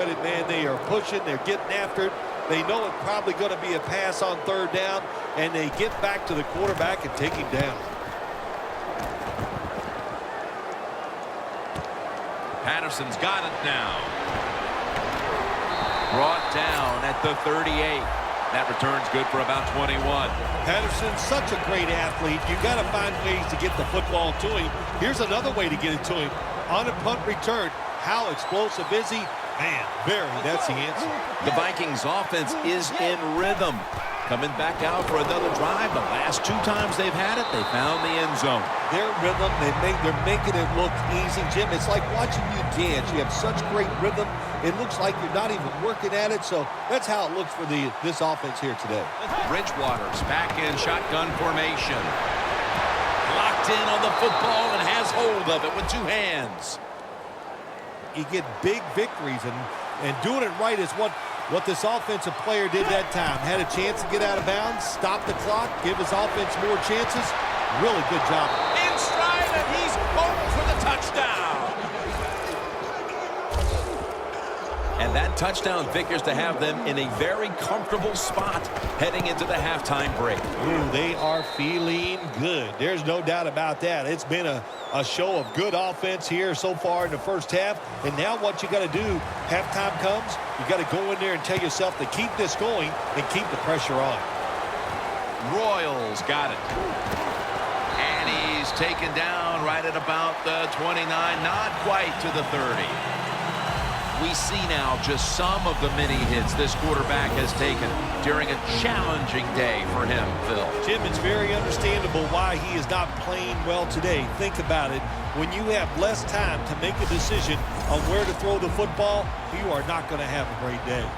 Man, they are pushing, they're getting after it. They know it's probably going to be a pass on third down, and they get back to the quarterback and take him down. Patterson's got it now. Brought down at the 38. That return's good for about 21. Patterson's such a great athlete. You got to find ways to get the football to him. Here's another way to get it to him. On a punt return, how explosive is he? Man, that's the answer. The Vikings offense is in rhythm. Coming back out for another drive. The last 2 times they've had it, they found the end zone. Their rhythm, they're making it look easy, Jim. It's like watching you dance. You have such great rhythm. It looks like you're not even working at it. So that's how it looks for this offense here today. Bridgewater's back in shotgun formation. Locked in on the football and has hold of it with 2 hands. You get big victories, and doing it right is what this offensive player did that time. Had a chance to get out of bounds, stop the clock, give his offense more chances. Really good job. In stride, and he's over for the touchdown. And that touchdown figures to have them in a very comfortable spot heading into the halftime break. Ooh, they are feeling good. There's no doubt about that. It's been a show of good offense here so far in the first half. And now what you got to do, halftime comes, you got to go in there and tell yourself to keep this going and keep the pressure on. Royals got it. And he's taken down right at about the 29, not quite to the 30. We see now just some of the many hits this quarterback has taken during a challenging day for him, Phil. Jim, it's very understandable why he is not playing well today. Think about it. When you have less time to make a decision on where to throw the football, you are not going to have a great day.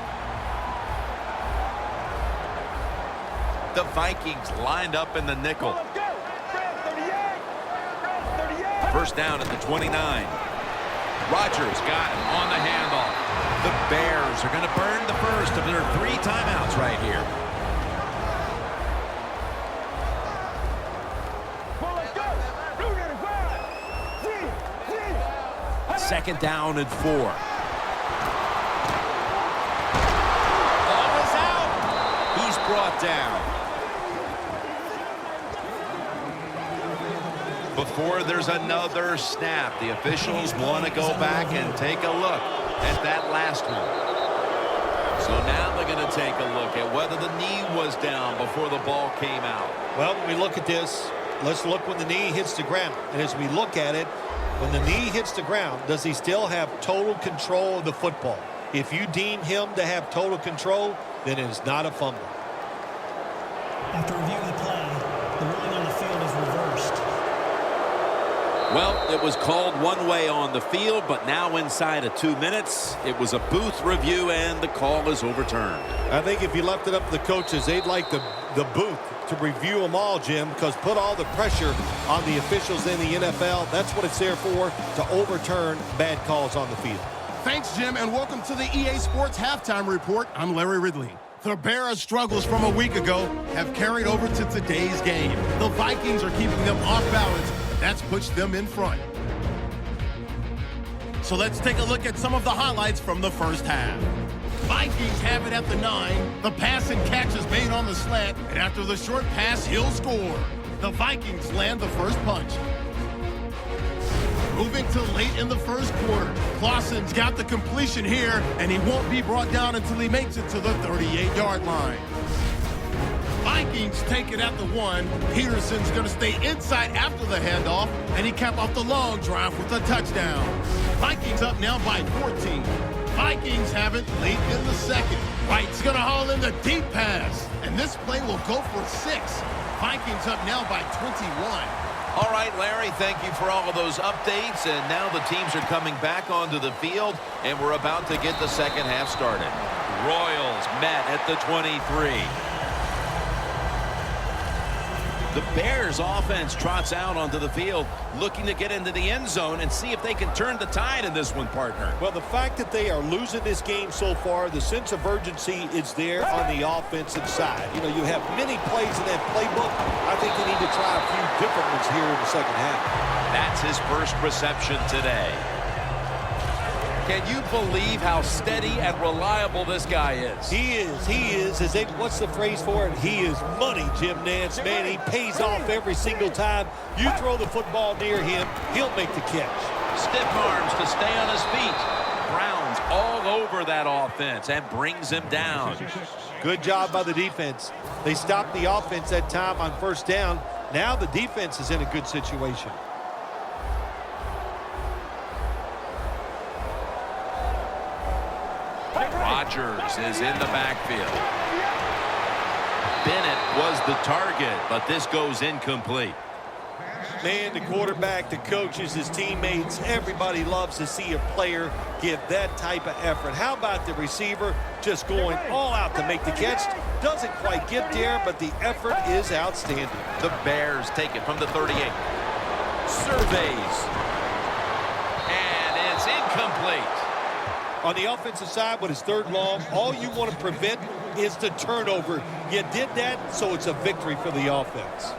The Vikings lined up in the nickel. First down at the 29. Rodgers got him on the handoff. The Bears are going to burn the first of their 3 timeouts right here. Second down and 4. Ball is out. He's brought down. Before there's another snap, the officials want to go back and take a look at that last one. So now they're going to take a look at whether the knee was down before the ball came out. Well, when we look at this, let's look when the knee hits the ground. And as we look at it, when the knee hits the ground, does he still have total control of the football? If you deem him to have total control, then it is not a fumble. After reviewing the play, the ruling on the field is reversed. Well, it was called one way on the field, but now inside of 2 minutes, it was a booth review, and the call is overturned. I think if you left it up to the coaches, they'd like the booth to review them all, Jim, because put all the pressure on the officials in the NFL. That's what it's there for, to overturn bad calls on the field. Thanks, Jim, and welcome to the EA Sports Halftime Report. I'm Larry Ridley. The Bears' struggles from a week ago have carried over to today's game. The Vikings are keeping them off balance. That's pushed them in front. So let's take a look at some of the highlights from the first half. Vikings have it at the 9. The pass and catch is made on the slant, and after the short pass, he'll score. The Vikings land the first punch. Moving to late in the first quarter. Clausen's got the completion here, and he won't be brought down until he makes it to the 38-yard line. Vikings take it at the 1. Peterson's going to stay inside after the handoff, and he capped off the long drive with a touchdown. Vikings up now by 14. Vikings have it late in the second. White's going to haul in the deep pass, and this play will go for 6. Vikings up now by 21. All right, Larry, thank you for all of those updates. And now the teams are coming back onto the field, and we're about to get the second half started. Royals met at the 23. The Bears offense trots out onto the field, looking to get into the end zone and see if they can turn the tide in this one, partner. Well, the fact that they are losing this game so far, the sense of urgency is there on the offensive side. You know, you have many plays in that playbook. I think they need to try a few different ones here in the second half. That's his first reception today. Can you believe how steady and reliable this guy is? He is. He is. What's the phrase for it? He is money, Jim Nance. Man, he pays off every single time. You throw the football near him, he'll make the catch. Stiff arms to stay on his feet. Browns all over that offense and brings him down. Good job by the defense. They stopped the offense that time on first down. Now the defense is in a good situation. Rodgers is in the backfield. Bennett was the target, but this goes incomplete. Man, the quarterback, the coaches, his teammates, everybody loves to see a player give that type of effort. How about the receiver just going all out to make the catch? Doesn't quite get there, but the effort is outstanding. The Bears take it from the 38. Surveys. And it's incomplete. On the offensive side, with his third long, all you want to prevent is the turnover. You did that, so it's a victory for the offense.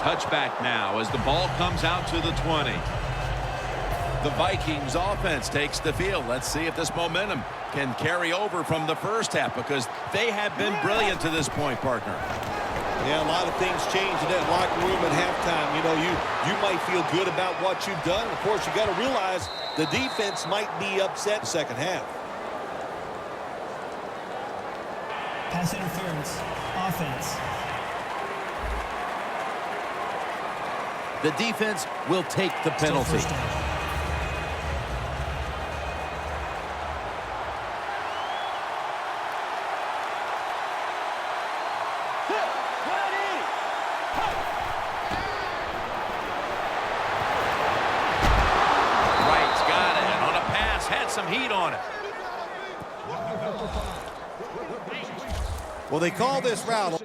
Touchback now as the ball comes out to the 20. The Vikings offense takes the field. Let's see if this momentum can carry over from the first half, because they have been brilliant to this point, partner. Yeah, a lot of things change in that locker room at halftime. You know, you might feel good about what you've done. Of course, you got to realize the defense might be upset in the second half. Pass interference. Offense. The defense will take the penalty. Still first down. Some heat on it. Well, they call this route.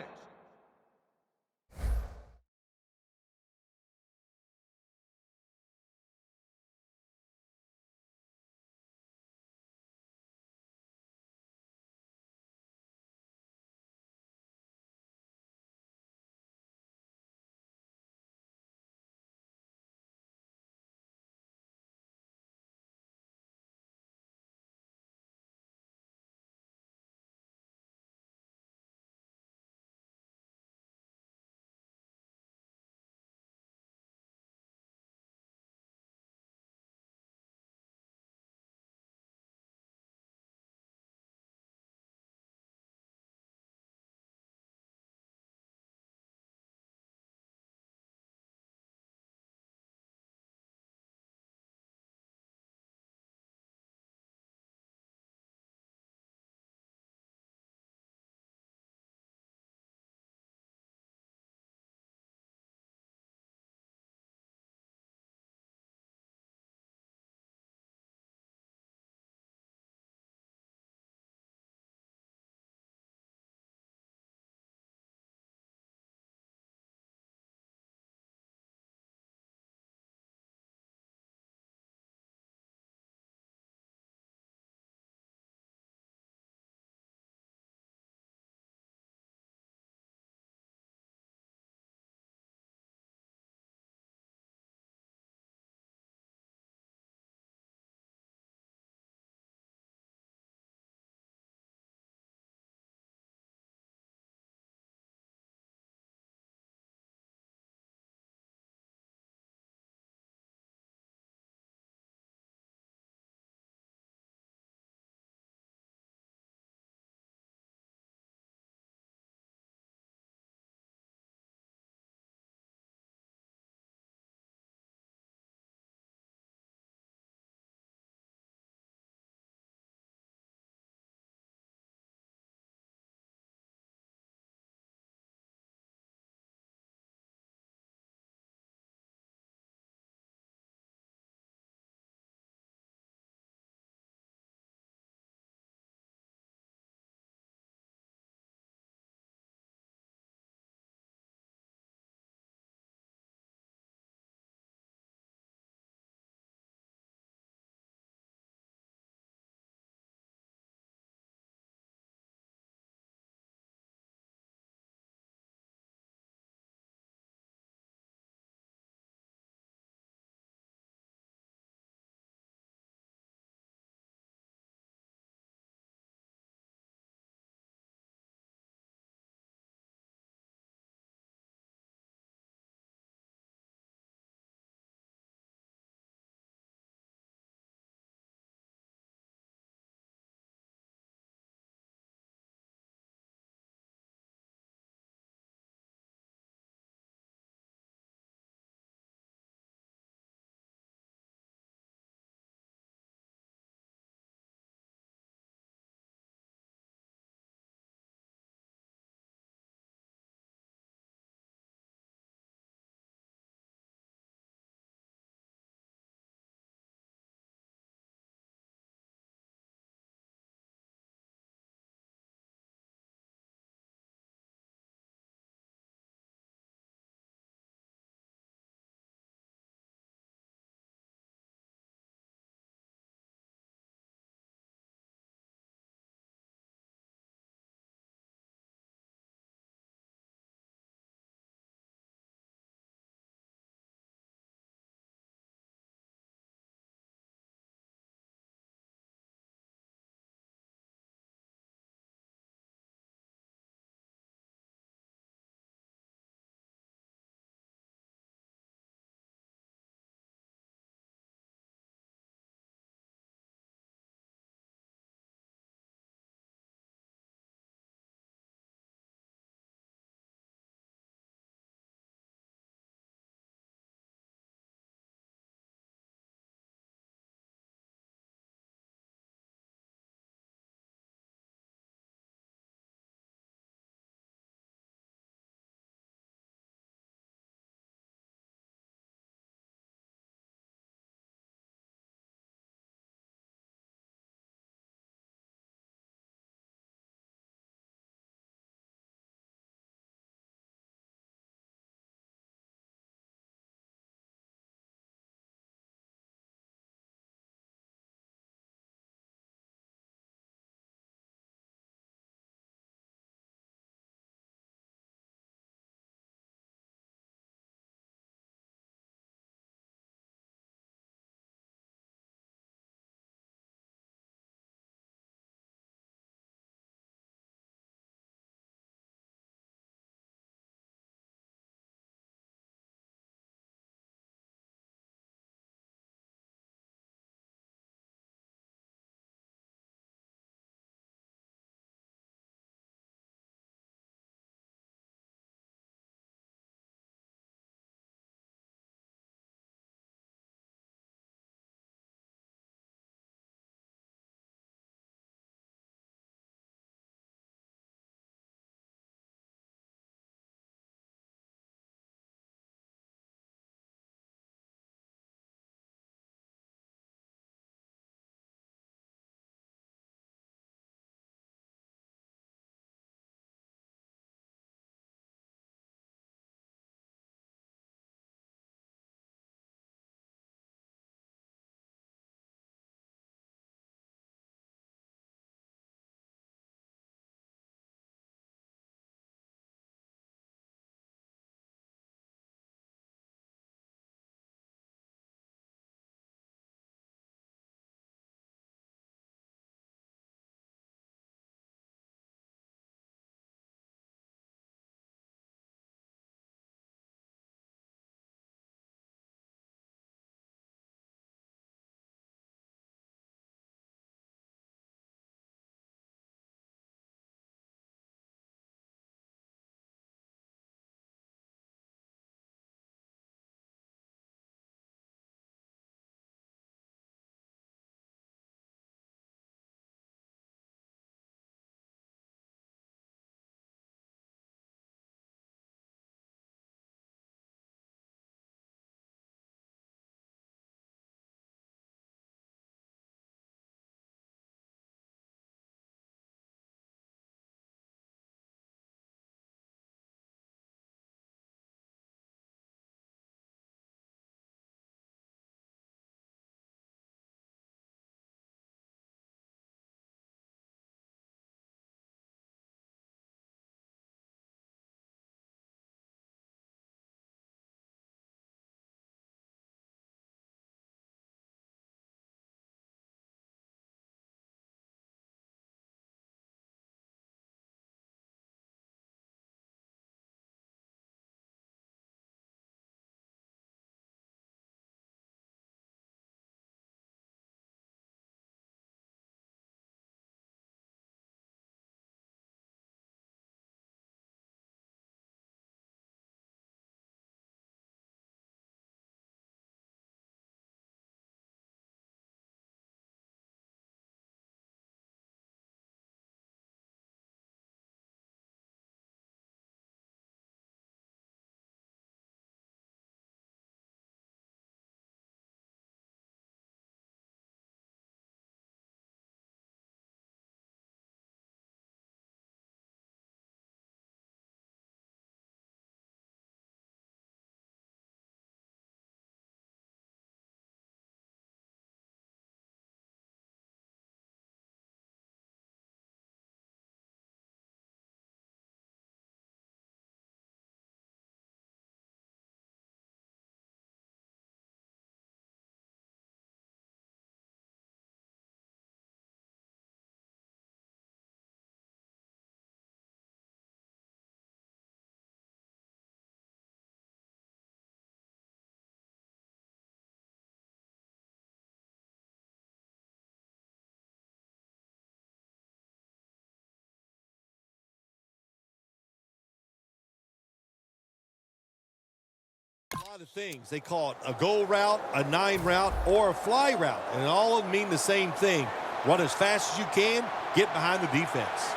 lot of things. They call it a go route, a 9 route, or a fly route. And all of them mean the same thing. Run as fast as you can, get behind the defense.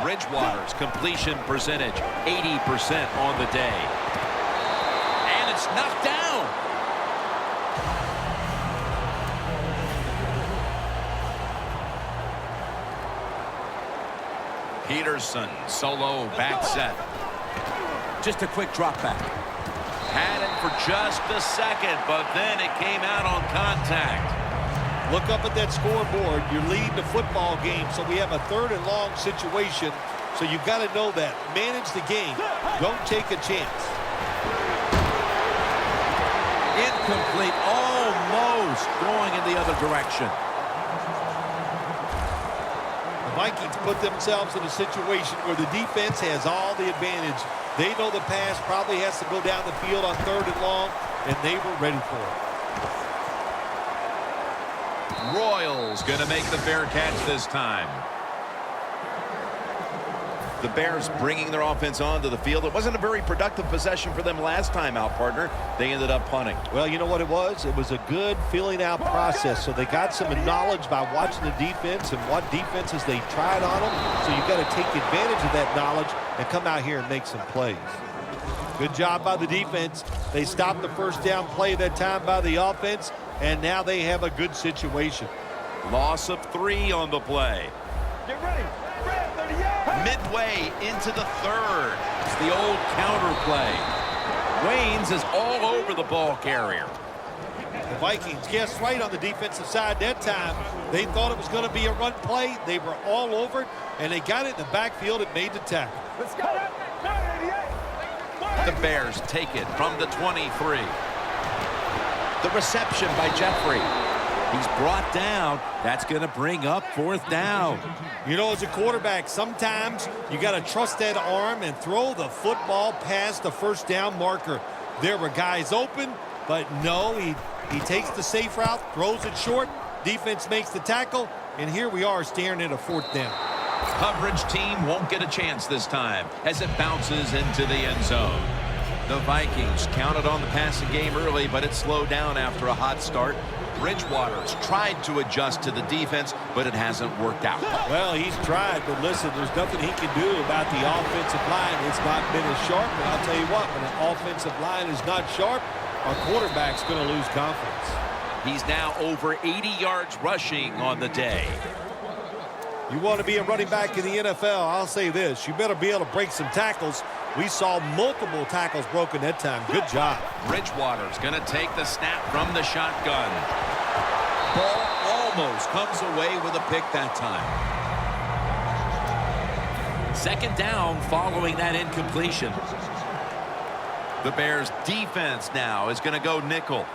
Bridgewater's completion percentage, 80% on the day. And it's knocked down. Peterson, solo back set. Just a quick drop back. Had it for just a second, but then it came out on contact. Look up at that scoreboard. You're leading the football game, so we have a 3rd and long situation. So you've got to know that. Manage the game. Don't take a chance. Incomplete, almost going in the other direction. The Vikings put themselves in a situation where the defense has all the advantage. They know the pass probably has to go down the field on 3rd and long, and they were ready for it. Royals going to make the fair catch this time. The Bears bringing their offense onto the field. It wasn't a very productive possession for them last time out, partner. They ended up punting. Well, you know what it was? It was a good filling out process. So they got some knowledge by watching the defense and what defenses they tried on them. So you've got to take advantage of that knowledge and come out here and make some plays. Good job by the defense. They stopped the first down play that time by the offense, and now they have a good situation. Loss of 3 on the play. Get ready. Midway into the 3rd. It's the old counter play. Waynes is all over the ball carrier. The Vikings guessed right on the defensive side that time. They thought it was going to be a run play. They were all over it, and they got it in the backfield and made the tackle. Let's go. The Bears take it from the 23. The reception by Jeffrey. He's brought down. That's going to bring up 4th down. You know, as a quarterback, sometimes you got to trust that arm and throw the football past the first down marker. There were guys open, but no, he takes the safe route, throws it short. Defense makes the tackle, and here we are staring at a 4th down. Coverage team won't get a chance this time as it bounces into the end zone. The Vikings counted on the passing game early, but it slowed down after a hot start. Bridgewater's tried to adjust to the defense, but it hasn't worked out. Well, he's tried, but listen, there's nothing he can do about the offensive line. It's not been as sharp, but I'll tell you what, when an offensive line is not sharp, our quarterback's going to lose confidence. He's now over 80 yards rushing on the day. You want to be a running back in the NFL, I'll say this. You better be able to break some tackles. We saw multiple tackles broken that time. Good job. Bridgewater's going to take the snap from the shotgun. Ball almost comes away with a pick that time. 2nd down following that incompletion. The Bears defense now is going to go nickel.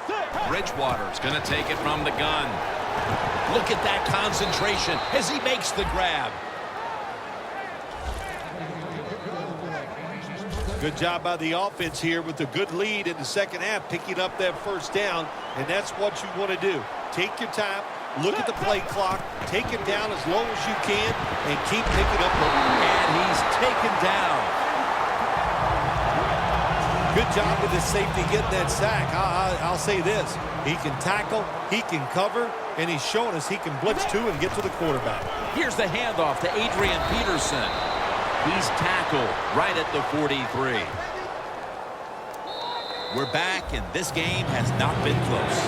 Bridgewater's going to take it from the gun. Look at that concentration as he makes the grab. Good job by the offense here with a good lead in the 2nd half, picking up that 1st down, and that's what you want to do. Take your time, look at the play clock, take it down as low as you can, and keep picking up. And he's taken down. Good job with his safety getting that sack. I'll say this. He can tackle, he can cover, and he's showing us he can blitz too and get to the quarterback. Here's the handoff to Adrian Peterson. He's tackled right at the 43. We're back, and this game has not been close.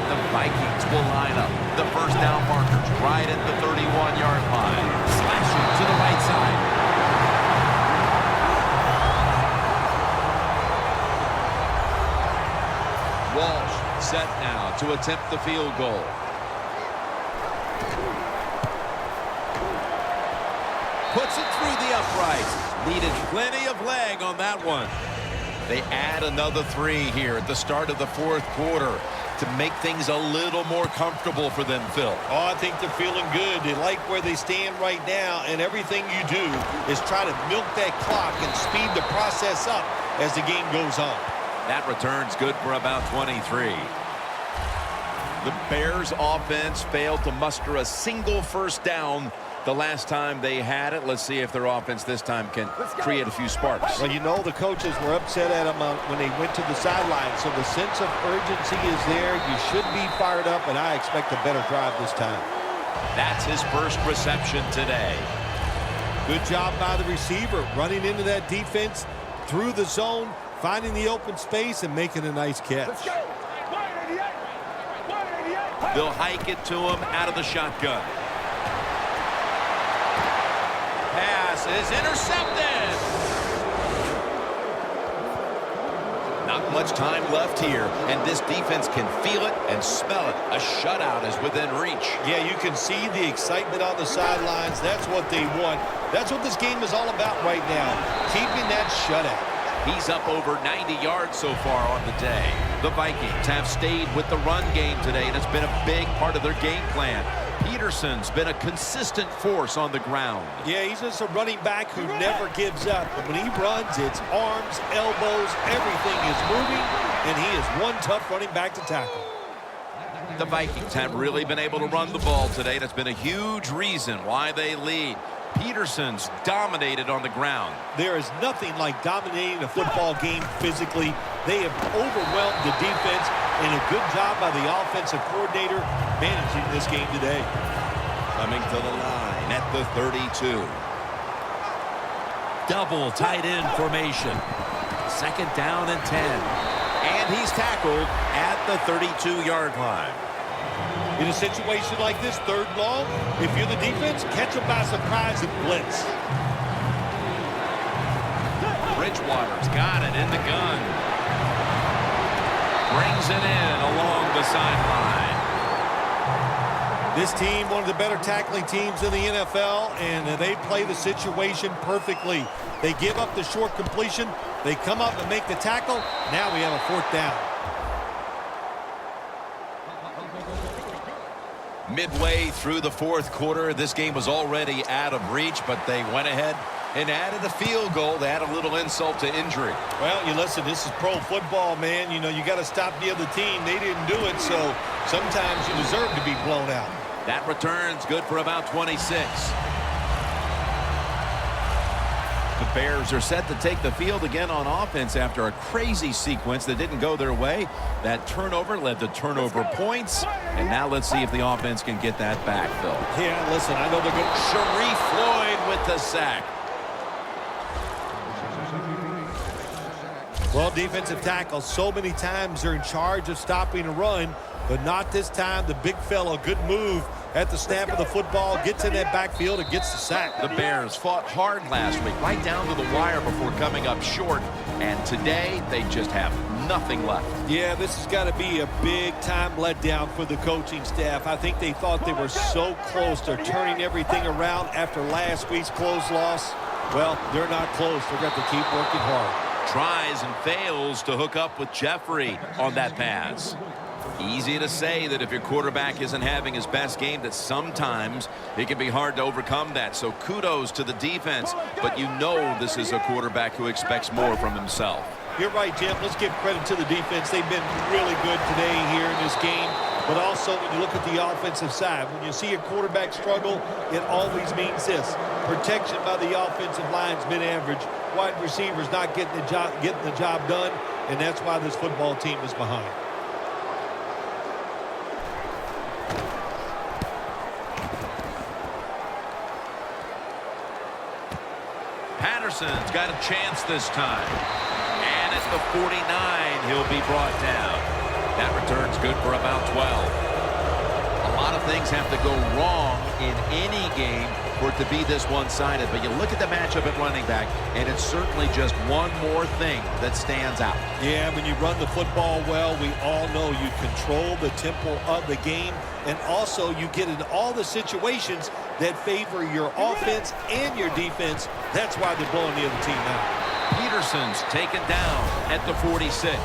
The Vikings will line up. The first down markers right at the 31-yard line. Slashing to the right side. Walsh set now to attempt the field goal. Puts it through the uprights. Needed plenty of leg on that one. They add another 3 here at the start of the 4th quarter to make things a little more comfortable for them, Phil. Oh, I think they're feeling good. They like where they stand right now, and everything you do is try to milk that clock and speed the process up as the game goes on. That return's good for about 23. The Bears offense failed to muster a single first down the last time they had it. Let's see if their offense this time can create a few sparks. Well, you know the coaches were upset at him when they went to the sideline, so the sense of urgency is there. You should be fired up, and I expect a better drive this time. That's his first reception today. Good job by the receiver, running into that defense through the zone, finding the open space, and making a nice catch. They'll hike it to him out of the shotgun. Pass is intercepted. Not much time left here, and this defense can feel it and smell it. A shutout is within reach. Yeah, you can see the excitement on the sidelines. That's what they want. That's what this game is all about right now, keeping that shutout. He's up over 90 yards so far on the day. The Vikings have stayed with the run game today, and it's been a big part of their game plan. Peterson's been a consistent force on the ground. Yeah, he's just a running back who never gives up. But when he runs, it's arms, elbows, everything is moving, and he is one tough running back to tackle. The Vikings have really been able to run the ball today. That's been a huge reason why they lead. Peterson's dominated on the ground. There is nothing like dominating a football game physically. They have overwhelmed the defense, and a good job by the offensive coordinator managing this game today. Coming to the line at the 32. Double tight end formation. Second down and 10. And he's tackled at the 32-yard line. In a situation like this, third and long, if you're the defense, catch them by surprise and blitz. Bridgewater's got it in the gun. Brings it in along the sideline. This team, one of the better tackling teams in the NFL, and they play the situation perfectly. They give up the short completion. They come up and make the tackle. Now we have a fourth down. Midway through the fourth quarter, this game was already out of reach, but they went ahead and added a field goal to add a little insult to injury. Well, you listen, this is pro football, man. You know, you got to stop the other team. They didn't do it, so sometimes you deserve to be blown out. That return's good for about 26. The Bears are set to take the field again on offense after a crazy sequence that didn't go their way. That turnover led to turnover points. And now let's see if the offense can get that back, Phil. Yeah, listen, I know they're good. Sharif Floyd with the sack. Well, defensive tackles, so many times they're in charge of stopping a run, but not this time. The big fellow, good move at the snap of the football, gets in that backfield and gets the sack. The Bears fought hard last week, right down to the wire before coming up short. And today, they just have nothing left. Yeah, this has got to be a big-time letdown for the coaching staff. I think they thought they were so close to turning everything around after last week's close loss. Well, they're not close. They're going to have to keep working hard. Tries and fails to hook up with Jeffrey on that pass. Easy to say that if your quarterback isn't having his best game, that sometimes it can be hard to overcome that. So kudos to the defense, but you know this is a quarterback who expects more from himself. You're right, Jim. Let's give credit to the defense. They've been really good today here in this game. But also, when you look at the offensive side, when you see a quarterback struggle, it always means this. Protection by the offensive line's been average. Wide receivers not getting the job done, and that's why this football team is behind. Patterson's got a chance this time. And at the 49, he'll be brought down. That return's good for about 12. A lot of things have to go wrong in any game for it to be this one-sided. But you look at the matchup at running back, and it's certainly just one more thing that stands out. Yeah, when you run the football well, we all know you control the tempo of the game, and also you get in all the situations that favor your offense and your defense. That's why they're blowing the other team out. Peterson's taken down at the 46.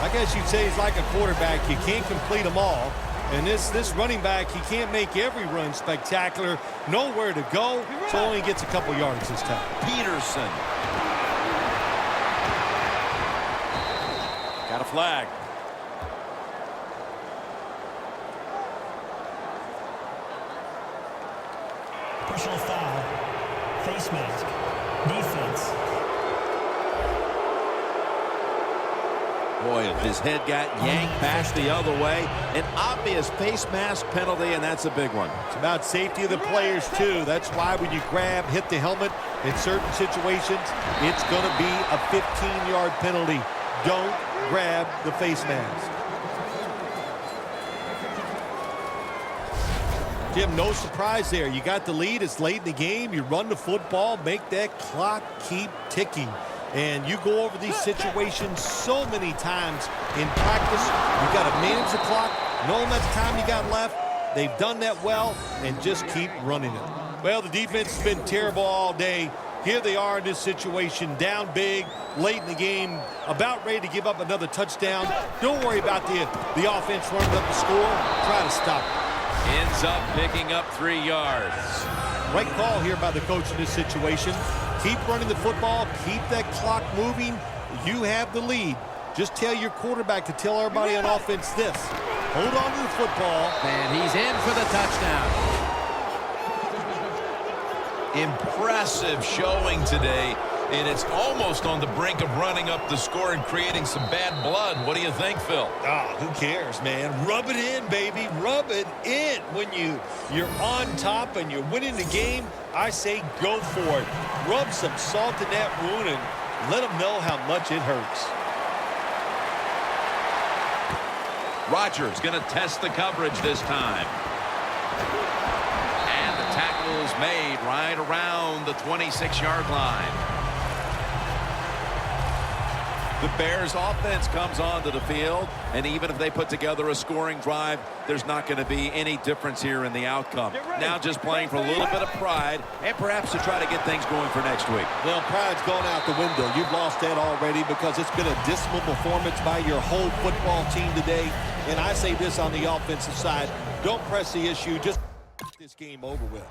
I guess you'd say he's like a quarterback. You can't complete them all. And this running back, he can't make every run spectacular. Nowhere to go, so only gets a couple yards this time. Peterson. Got a flag. Personal foul. Face mask. Defense. Boy, his head got yanked back the other way. An obvious face mask penalty, and that's a big one. It's about safety of the players, too. That's why when you grab, hit the helmet in certain situations, it's going to be a 15-yard penalty. Don't grab the face mask. Jim, no surprise there. You got the lead. It's late in the game. You run the football, make that clock keep ticking. And you go over these situations so many times in practice. You got to manage the clock, know how much time you got left. They've done that well, and just keep running it. Well, the defense has been terrible all day. Here they are in this situation, down big, late in the game, about ready to give up another touchdown. Don't worry about the offense running up the score. Try to stop it. Ends up picking up 3 yards. Right call here by the coach in this situation. Keep running the football. Keep that clock moving. You have the lead. Just tell your quarterback to tell everybody on offense this. Hold on to the football. And he's in for the touchdown. Impressive showing today. And it's almost on the brink of running up the score and creating some bad blood. What do you think, Phil? Who cares, man? Rub it in, baby. Rub it in. When you're on top and you're winning the game, I say go for it. Rub some salt in that wound and let them know how much it hurts. Rodgers going to test the coverage this time. And the tackle is made right around the 26-yard line. The Bears offense comes onto the field, and even if they put together a scoring drive, there's not going to be any difference here in the outcome. Now just playing for a little bit of pride and perhaps to try to get things going for next week. Well, pride's gone out the window. You've lost that already because it's been a dismal performance by your whole football team today. And I say this on the offensive side, don't press the issue, just get this game over with.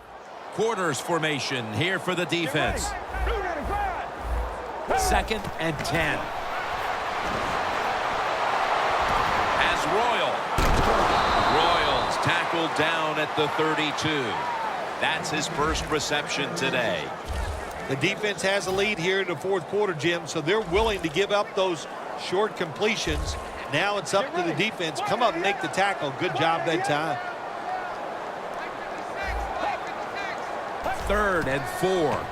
Quarters formation here for the defense. 2nd and 10. Royals tackled down at the 32. That's his first reception today. The defense has a lead here in the fourth quarter, Jim, so they're willing to give up those short completions. Now it's up to the defense. Come up and make the tackle. Good job that time. 3rd and 4.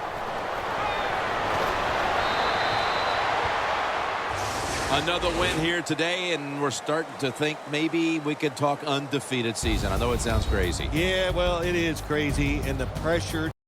Another win here today, and we're starting to think maybe we could talk undefeated season. I know it sounds crazy. Yeah, well, it is crazy, and the pressure